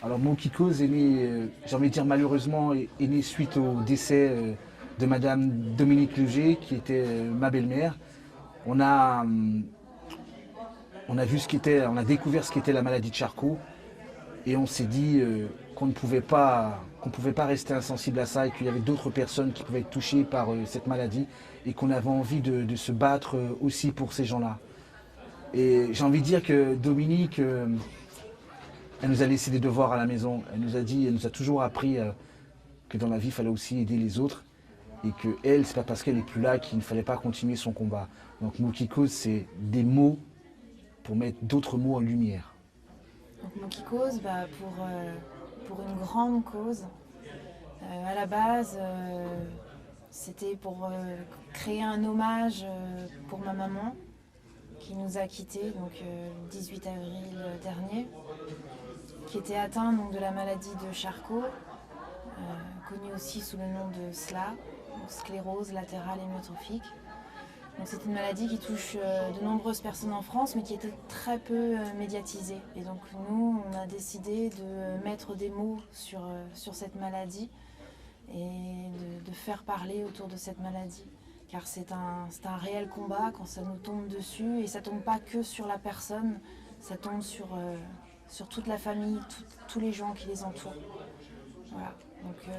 Alors mon Kikoz est né, j'ai envie de dire malheureusement, est né suite au décès de Madame Dominique Luger, qui était ma belle-mère. On a, on a vu ce qu'était, on a découvert ce qu'était la maladie de Charcot et on s'est dit qu'on ne pouvait pas rester insensible à ça et qu'il y avait d'autres personnes qui pouvaient être touchées par cette maladie et qu'on avait envie de se battre aussi pour ces gens-là. Et j'ai envie de dire que Dominique, elle nous a laissé des devoirs à la maison. Elle nous a toujours appris que dans la vie, il fallait aussi aider les autres. Et que elle, c'est pas parce qu'elle est plus là qu'il ne fallait pas continuer son combat. Donc Mokikos, c'est des mots pour mettre d'autres mots en lumière. Donc Mokikos, pour une grande cause. À la base, c'était pour créer un hommage pour ma maman qui nous a quittés le 18 avril dernier, qui était atteinte donc, de la maladie de Charcot, connue aussi sous le nom de SLA, donc sclérose latérale hémiotrophique. Donc c'est une maladie qui touche de nombreuses personnes en France, mais qui était très peu médiatisée. Et donc nous, on a décidé de mettre des mots sur cette maladie et de faire parler autour de cette maladie. Car c'est un réel combat quand ça nous tombe dessus, et ça tombe pas que sur la personne, ça tombe sur toute la famille, tous les gens qui les entourent. Voilà. Donc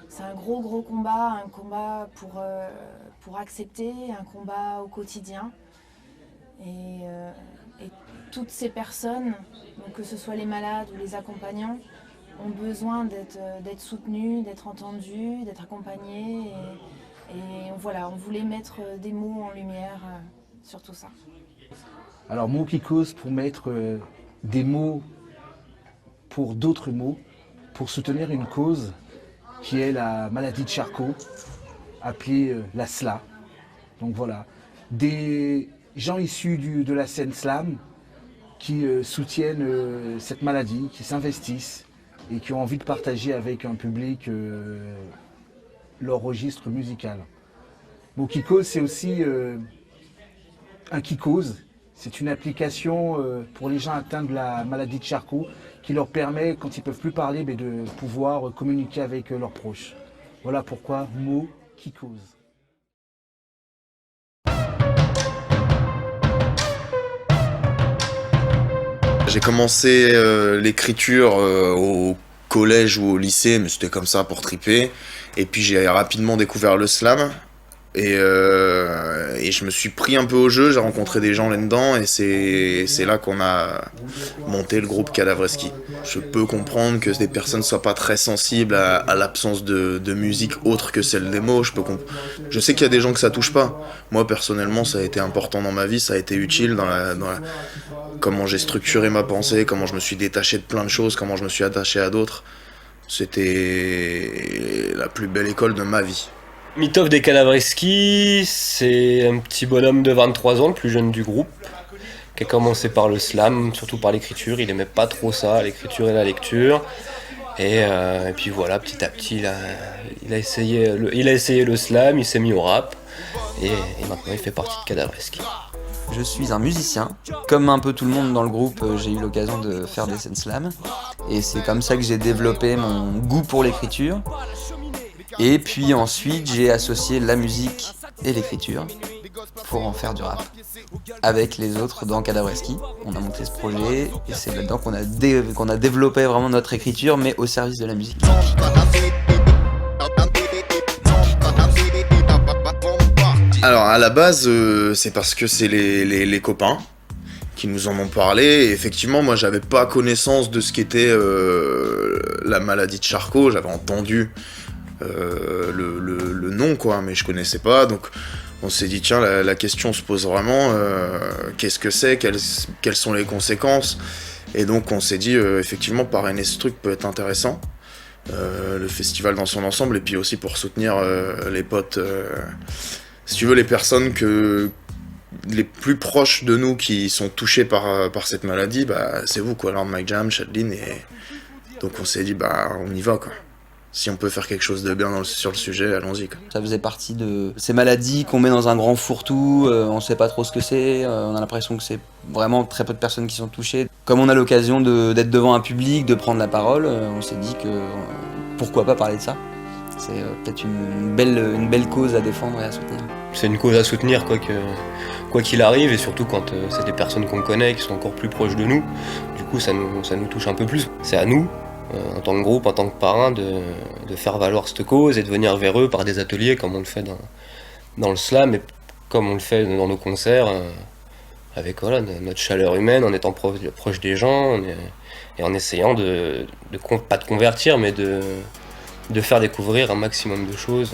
c'est un gros combat, un combat pour accepter, un combat au quotidien. Et toutes ces personnes, donc que ce soit les malades ou les accompagnants, ont besoin d'être soutenues, d'être entendues, d'être accompagnées. Et voilà, on voulait mettre des mots en lumière sur tout ça. Alors Mokikos, pour mettre des mots pour d'autres mots, pour soutenir une cause qui est la maladie de Charcot, appelée la SLA. Donc voilà, des gens issus de la scène slam qui soutiennent cette maladie, qui s'investissent et qui ont envie de partager avec un public leur registre musical. Bon, Kikos, c'est aussi un Kikos. C'est une application pour les gens atteints de la maladie de Charcot qui leur permet, quand ils ne peuvent plus parler, de pouvoir communiquer avec leurs proches. Voilà pourquoi mot Kikos. J'ai commencé l'écriture au collège ou au lycée, mais c'était comme ça pour triper. Et puis j'ai rapidement découvert le slam. Et je me suis pris un peu au jeu, j'ai rencontré des gens là-dedans et c'est là qu'on a monté le groupe Cadavreski. Je peux comprendre que des personnes ne soient pas très sensibles à l'absence de musique autre que celle des mots. Je sais qu'il y a des gens que ça touche pas. Moi personnellement ça a été important dans ma vie, ça a été utile comment j'ai structuré ma pensée, comment je me suis détaché de plein de choses, comment je me suis attaché à d'autres. C'était la plus belle école de ma vie. Mitov des Cadavreski, c'est un petit bonhomme de 23 ans, le plus jeune du groupe, qui a commencé par le slam, surtout par l'écriture. Il aimait pas trop ça, l'écriture et la lecture. Et puis voilà, petit à petit, il a essayé le slam, il s'est mis au rap. Et maintenant, il fait partie de Cadavreski. Je suis un musicien. Comme un peu tout le monde dans le groupe, j'ai eu l'occasion de faire des scènes slam. Et c'est comme ça que j'ai développé mon goût pour l'écriture. Et puis ensuite, j'ai associé la musique et l'écriture pour en faire du rap. Avec les autres dans Cadavreski, on a monté ce projet et c'est là-dedans qu'on a développé vraiment notre écriture, mais au service de la musique. Alors à la base, c'est parce que c'est les copains qui nous en ont parlé. Et effectivement, moi j'avais pas connaissance de ce qu'était la maladie de Charcot, j'avais entendu le nom quoi, mais je connaissais pas, donc on s'est dit tiens la question se pose vraiment, qu'est-ce que c'est, quelles sont les conséquences, et donc on s'est dit effectivement parrainer ce truc peut être intéressant, le festival dans son ensemble, et puis aussi pour soutenir les potes, si tu veux les personnes les plus proches de nous qui sont touchés par cette maladie, bah c'est vous quoi, Lord Mike Jam, Chadlin, et donc on s'est dit bah on y va quoi. Si on peut faire quelque chose de bien sur le sujet, allons-y, quoi. Ça faisait partie de ces maladies qu'on met dans un grand fourre-tout, on sait pas trop ce que c'est, on a l'impression que c'est vraiment très peu de personnes qui sont touchées. Comme on a l'occasion d'être devant un public, de prendre la parole, on s'est dit que pourquoi pas parler de ça. C'est peut-être une belle cause à défendre et à soutenir. C'est une cause à soutenir quoi qu'il arrive, et surtout quand c'est des personnes qu'on connaît, qui sont encore plus proches de nous. Du coup, ça nous touche un peu plus. C'est à nous, en tant que groupe, en tant que parrain, de faire valoir cette cause et de venir vers eux par des ateliers comme on le fait dans le slam et comme on le fait dans nos concerts, avec voilà, notre chaleur humaine, en étant proche des gens et en essayant pas de convertir, mais de faire découvrir un maximum de choses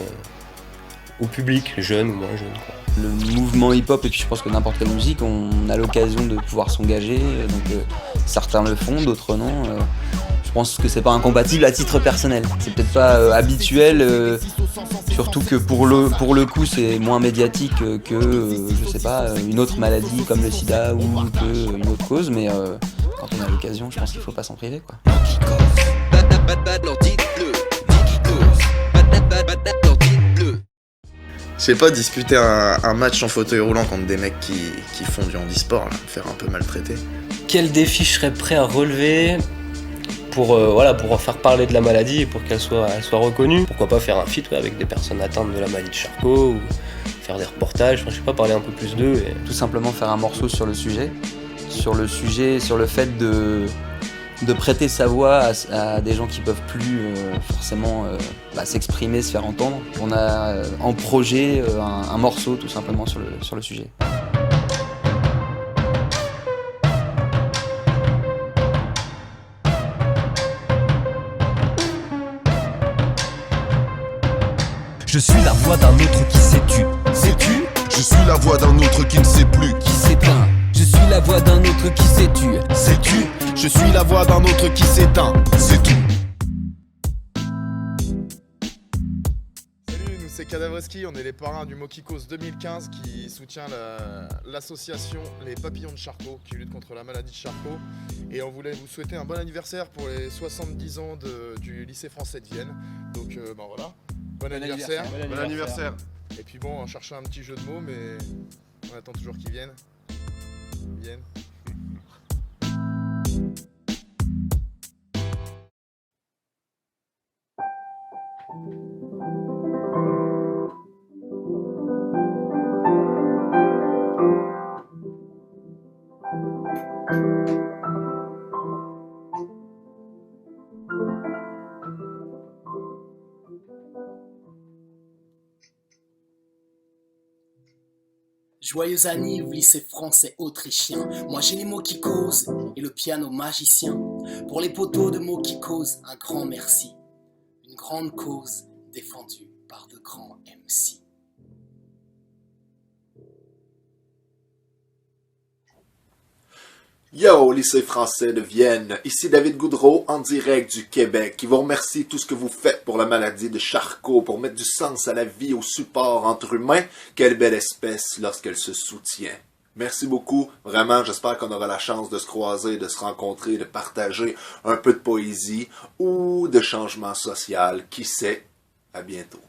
au public, jeunes ou moins jeunes, quoi. Le mouvement hip-hop, et puis je pense que n'importe quelle musique, on a l'occasion de pouvoir s'engager, donc certains le font, d'autres non. Je pense que c'est pas incompatible à titre personnel. C'est peut-être pas habituel, surtout que pour le coup c'est moins médiatique que je sais pas, une autre maladie comme le sida ou que une autre cause, mais quand on a l'occasion, je pense qu'il faut pas s'en priver, quoi. Je sais pas, disputer un match en fauteuil roulant contre des mecs qui font du handisport, là, me faire un peu maltraiter. Quel défi je serais prêt à relever pour faire parler de la maladie et pour qu'elle soit reconnue? Pourquoi pas faire un feat avec des personnes atteintes de la maladie de Charcot, ou faire des reportages, je sais pas, parler un peu plus d'eux. Tout simplement faire un morceau sur le sujet, sur le fait de prêter sa voix à des gens qui peuvent plus forcément s'exprimer, se faire entendre. On a en projet un morceau tout simplement sur le sujet. Je suis la voix d'un autre qui s'est tu. Sais-tu? Je suis la voix d'un autre qui ne sait plus. Qui s'éteint. Je suis la voix d'un autre qui s'est tu. Sais-tu? Je suis la voix d'un autre qui s'éteint. C'est tout. Salut, nous c'est Cadavreski, on est les parrains du Mokikos 2015 qui soutient l'association Les Papillons de Charcot qui lutte contre la maladie de Charcot. Et on voulait vous souhaiter un bon anniversaire pour les 70 ans du lycée français de Vienne. Donc voilà, bon anniversaire. Bon anniversaire. Et puis bon, on cherchait un petit jeu de mots, mais on attend toujours qu'ils viennent. Ils viennent. Joyeux anniv, lycée français autrichien. Moi j'ai les mots qui causent et le piano magicien. Pour les poteaux de mots qui causent, un grand merci. Une grande cause défendue par de grands MC. Yo, lycée français de Vienne, ici David Goudreau en direct du Québec, qui vous remercie tout ce que vous faites pour la maladie de Charcot, pour mettre du sens à la vie, au support entre humains. Quelle belle espèce lorsqu'elle se soutient. Merci beaucoup, vraiment, j'espère qu'on aura la chance de se croiser, de se rencontrer, de partager un peu de poésie ou de changement social, qui sait, à bientôt.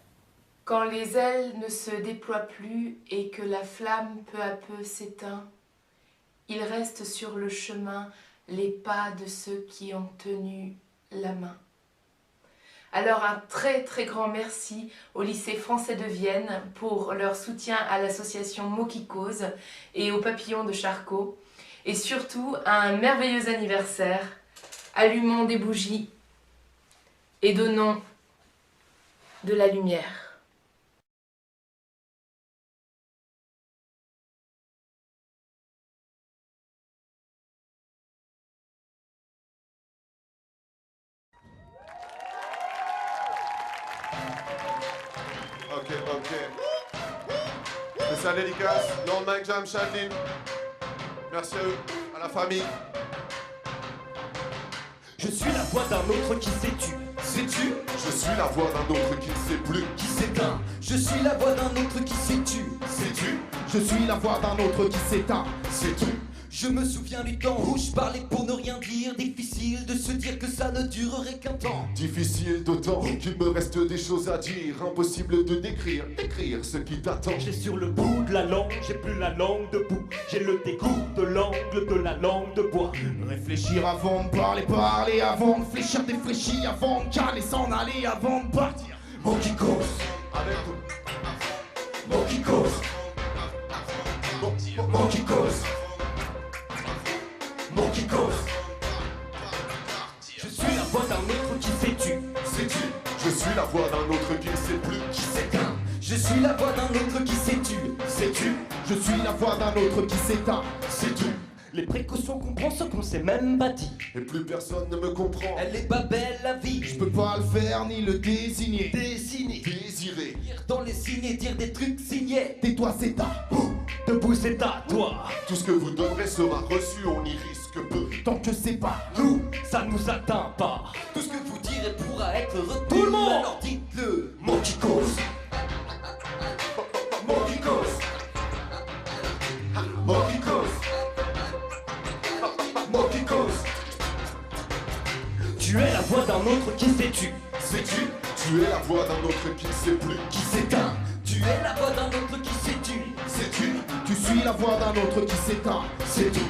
Quand les ailes ne se déploient plus et que la flamme peu à peu s'éteint, il reste sur le chemin les pas de ceux qui ont tenu la main. Alors un très très grand merci au lycée français de Vienne pour leur soutien à l'association Mokikos et aux Papillons de Charcot. Et surtout un merveilleux anniversaire. Allumons des bougies et donnons de la lumière. Ok. Spécial dédicace, Lord Mike Jam Chadlin. Merci à eux, à la famille. Je suis la voix d'un autre qui s'est tu. Sais-tu? Je suis la voix d'un autre qui ne sait plus. Qui s'éteint. Je suis la voix d'un autre qui s'est tu. Sais-tu? Je suis la voix d'un autre qui s'éteint. C'est tout. Je me souviens du temps où je parlais pour ne rien dire. Difficile de se dire que ça ne durerait qu'un temps. Difficile d'autant qu'il me reste des choses à dire. Impossible de décrire ce qui t'attend. J'ai sur le bout de la langue, j'ai plus la langue debout. J'ai le dégoût de l'angle de la langue de bois. Réfléchir avant de parler, parler avant de fléchir, défléchir avant de caler, s'en aller avant de partir. Mot qui cause, avec tout. Mot qui cause. Mot qui cause. Mot qui cause. Je suis la voix d'un autre qui s'étue. Sais-tu? Je suis la voix d'un autre qui ne sait plus. Qui s'éteint. Je suis la voix d'un autre qui s'étue. Sais-tu? Je suis la voix d'un autre qui s'éteint. Sais-tu? Les précautions qu'on prend, ce qu'on s'est même pas dit. Et plus personne ne me comprend. Elle est pas belle la vie. Je peux pas le faire ni le désigner. Dessiner. Désirer. Lire dans les signes et dire des trucs signés. Tais-toi, c'est ta. Debout, c'est à toi. Tout ce que vous donnerez sera reçu, on y risque peu. Tant que c'est pas nous, ça nous atteint pas. Tout ce que vous direz pourra être retenu. Tout le monde, alors dites-le. Mot qui cause. Mot qui cause. Mot qui cause. Mot qui cause. Tu es la voix d'un autre qui s'étue. Sais-tu? Tu es la voix d'un autre qui ne sait plus. Qui s'éteint. Tu es la voix d'un autre qui s'étue. Sais-tu? Tu suis la voix d'un autre qui s'éteint. C'est tout.